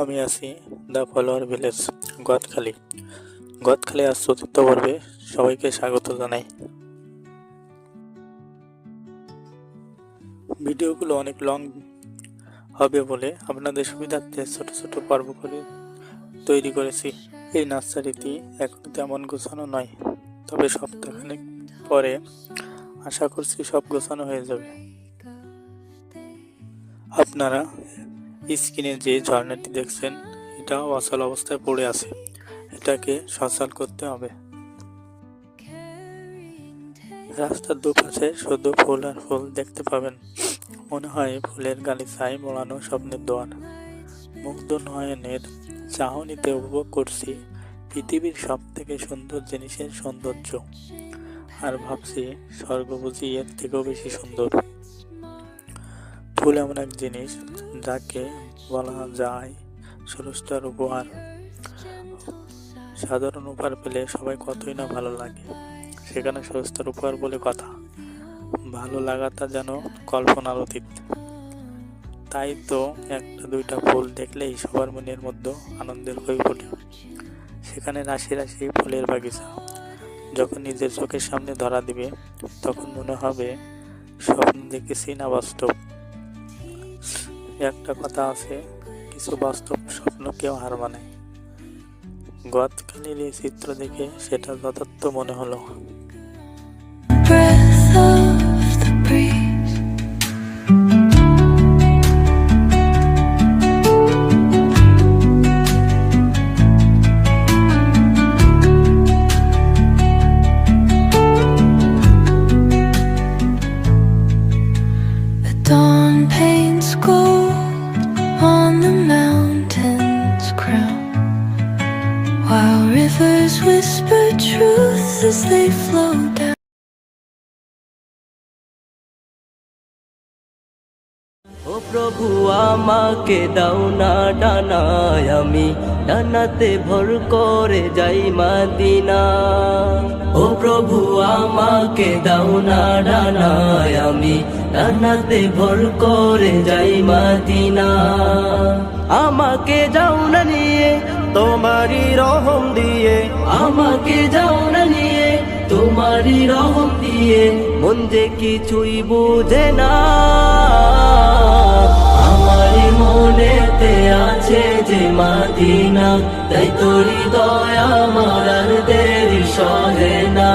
আমি আছি the follower village Gadkhali. আজ চতুর্থ পর্বে সবাইকে স্বাগত জানাই। ভিডিওগুলো অনেক লং হবে বলে আপনাদের সুবিধার্থে ছোট ছোট পর্ব করে তৈরি করেছি। এই নার্সারিটি এখনো তেমন গোছানো নয়, তবে সপ্তাহখানেক পরে আশা করছি সব গোছানো হয়ে যাবে। আপনারা স্ক্রিনে যে ঝর্ণাটি দেখছেন, এটাও অচল অবস্থায় পড়ে আছে। এটাকে সচল করতে হবে। রাস্তার দুপাশে শুধু ফুল আর ফুল দেখতে পাবেন। মনে হয় ফুলের গালিচায় মোড়ানো স্বপ্নের দোয়ার। মুগ্ধ নয়নের চাহনিতে উপভোগ করছি পৃথিবীর সব থেকে সুন্দর জিনিসের সৌন্দর্য, আর ভাবছি স্বর্গ বুঝি এর থেকেও বেশি সুন্দর। ফুল এমন এক জিনিস যাকে বলা যায় স্রষ্টার উপহার। সাধারণ উপহার পেলে সবাই কতই না ভালো লাগে, সেখানে স্রষ্টার উপহার বলে কথা। ভালো লাগাটা যেন কল্পনার অতীত। তাই তো একটা দুইটা ফুল দেখলেই সবার মনের মধ্যে আনন্দের হয়ে ওঠে। সেখানে রাশি রাশি ফুলের বাগিচা যখন নিজের চোখের সামনে ধরা দিবে, তখন মনে হবে স্বপ্ন দেখেছি না বাস্তব। একটা কথা আছে, কিছু বাস্তব স্বপ্ন কেউ হার মানায়। গদখালির এই চিত্র দেখে সেটা যথার্থ মনে হলো। Dawn paints gold on the mountain's crown, while rivers whisper truth as they flow down. ও প্রভু আমাকে দাও না ডানায়, আমি ডানাতে ভর করে যাই মদিনা। ও প্রভু আমাকে দাও না ডানায়, আমি ডানাতে ভর করে যাই মদিনা। আমাকে যাও না নিয়ে তোমারই রহম দিয়ে, আমাকে যাও না নিয়ে তোমারই রহম দিয়ে, মন যে কিছুই বুঝে না। আমারই মনেতে আছে যে মদিনা, তাই তোর দয়া আমার আর দেরি সহে না।